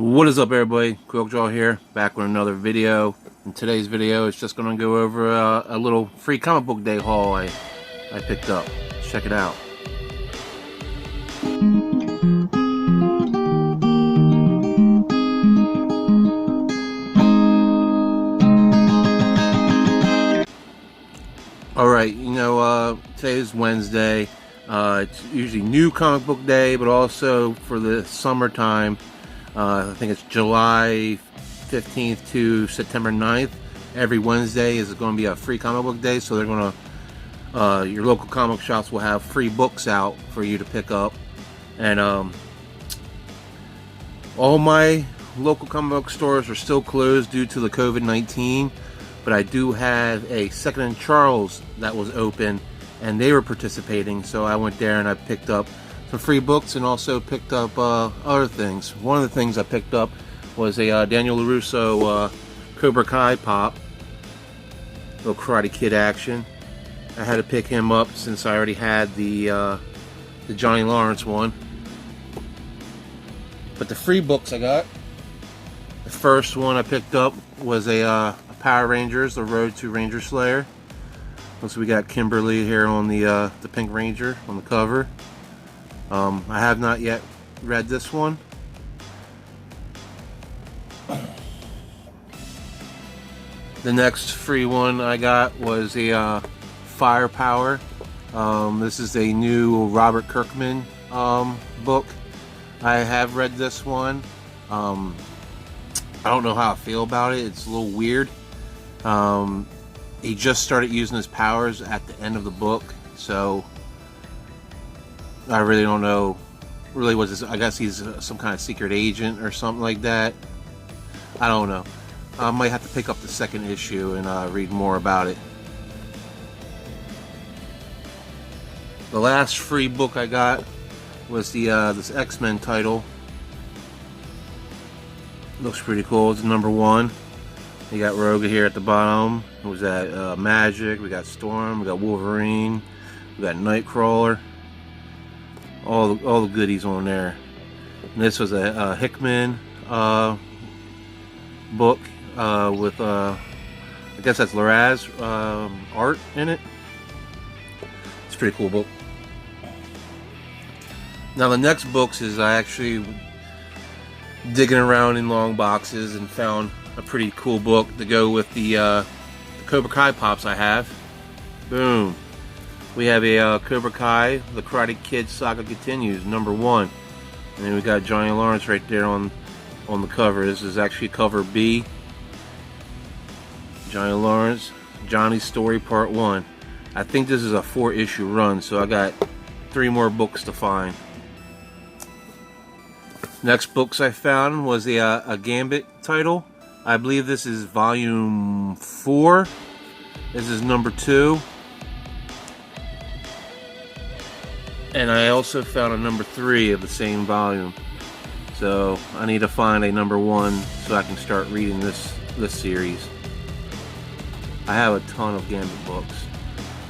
What is up, everybody? Quilkjaw here, back with another video. In today's video, it's just going to go over a little free comic book day haul I picked up. Check it out. Alright, today is Wednesday. It's usually new comic book day, but also for the summertime. I think it's July 15th to September 9th. Every Wednesday is going to be a free comic book day, so they're going to, your local comic shops will have free books out for you to pick up. And all my local comic book stores are still closed due to the COVID-19, but I do have a Second and Charles that was open, and they were participating, so I went there and I picked up some free books and also picked up other things. One of the things I picked up was a Daniel LaRusso Cobra Kai pop, little Karate Kid action. I had to pick him up since I already had the Johnny Lawrence one. But the free books I got, the first one I picked up was a Power Rangers, The Road to Ranger Slayer. So we got Kimberly here on the Pink Ranger on the cover. I have not yet read this one. The next free one I got was a Firepower. This is a new Robert Kirkman book. I have read this one. I don't know how I feel about it. It's a little weird. He just started using his powers at the end of the book, so I really don't know really what this. I guess he's some kind of secret agent or something like that. I don't know. I might have to pick up the second issue and read more about it. The last free book I got was the this X-Men title. Looks pretty cool. It's #1. You got Rogue here at the bottom. It was that Magic. We got Storm. We got Wolverine. We got Nightcrawler. All the goodies on there. And this was a Hickman book with I guess that's Larraz art in it. It's a pretty cool book. Now the next books is I actually digging around in long boxes and found a pretty cool book to go with the Cobra Kai pops I have. Boom. We have a Cobra Kai, The Karate Kid Saga Continues, #1. And then we got Johnny Lawrence right there on the cover. This is actually cover B. Johnny Lawrence, Johnny's Story Part 1. I think this is a 4-issue run, so I got 3 more books to find. Next books I found was a Gambit title. I believe this is volume 4. This is #2. And I also found a #3 of the same volume. So I need to find a #1 so I can start reading this series. I have a ton of Gambit books,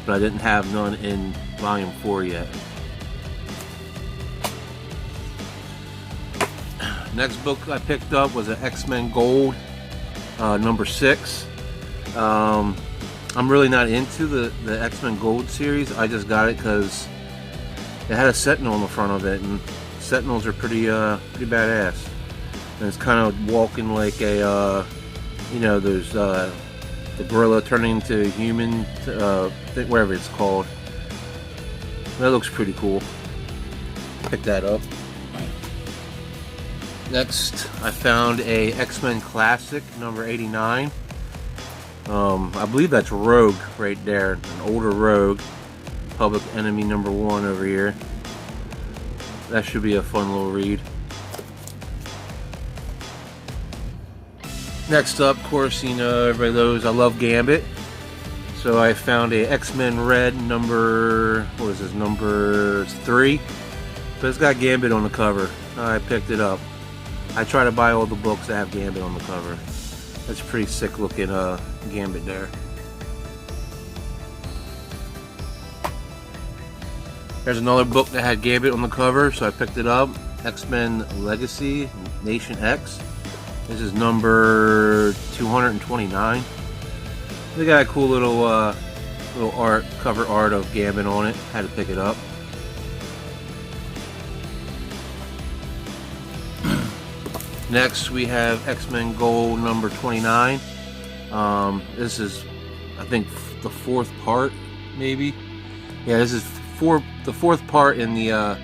but I didn't have none in volume 4 yet. Next book I picked up was an X-Men Gold, #6. I'm really not into the X-Men Gold series. I just got it because it had a Sentinel on the front of it, and Sentinels are pretty badass. And it's kind of walking like a, there's the gorilla turning into human, whatever it's called. That looks pretty cool. Pick that up. Next, I found a X-Men Classic, #89. I believe that's Rogue right there, an older Rogue. Public Enemy #1 over here. That should be a fun little read. Next up, of course, everybody knows I love Gambit. So I found a X-Men Red #3. But it's got Gambit on the cover. I picked it up. I try to buy all the books that have Gambit on the cover. That's a pretty sick looking Gambit there. There's another book that had Gambit on the cover, so I picked it up. X-Men Legacy Nation X. This is number 229. They got a cool little cover art of Gambit on it. Had to pick it up. Next we have X-Men Gold number 29. This is, I think, the fourth part, maybe. Yeah, this is the fourth part in the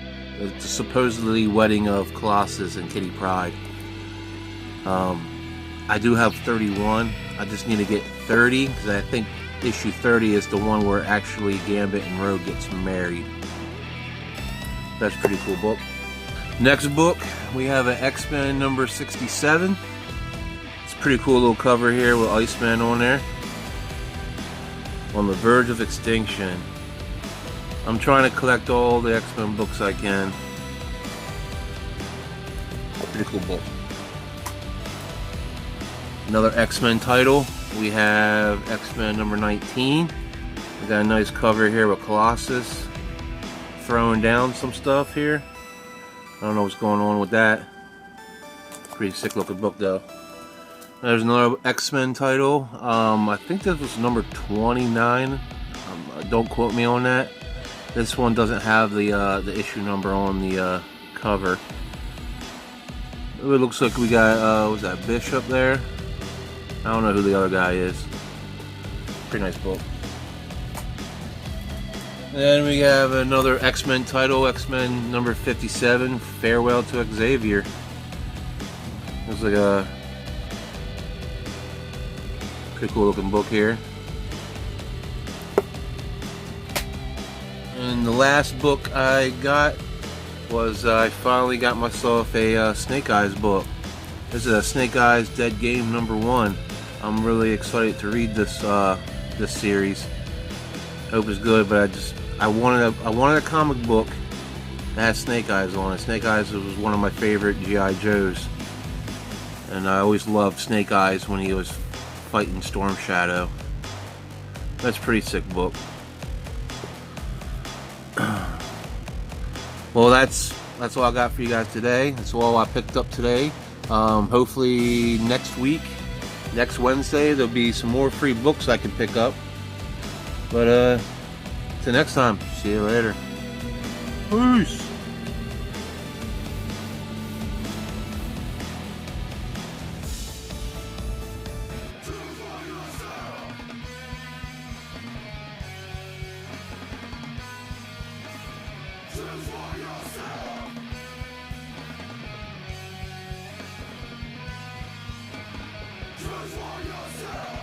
supposedly wedding of Colossus and Kitty Pryde. I do have 31. I just need to get 30 because I think issue 30 is the one where actually Gambit and Rogue gets married. That's a pretty cool book. Next book, we have an X-Men number 67. It's a pretty cool little cover here with Iceman on there. On the verge of extinction. I'm trying to collect all the X-Men books I can. Pretty cool book. Another X-Men title. We have X-Men number 19. We got a nice cover here with Colossus throwing down some stuff here. I don't know what's going on with that. Pretty sick looking book though. There's another X-Men title. I think this was number 29. Don't quote me on that. This one doesn't have the issue number on the cover. It looks like we got was that Bishop there? I don't know who the other guy is. Pretty nice book. Then we have another X-Men title, X-Men number 57, Farewell to Xavier. Looks like a pretty cool looking book here. And the last book I got was I finally got myself a Snake Eyes book. This is a Snake Eyes Dead Game number 1. I'm really excited to read this this series. Hope it's good, but I wanted a comic book that had Snake Eyes on it. Snake Eyes was one of my favorite G.I. Joes, and I always loved Snake Eyes when he was fighting Storm Shadow. That's a pretty sick book. Well, that's all I got for you guys today. That's all I picked up today. Hopefully next week, next Wednesday, there'll be some more free books I can pick up. But till next time, see you later. Peace. Just for yourself.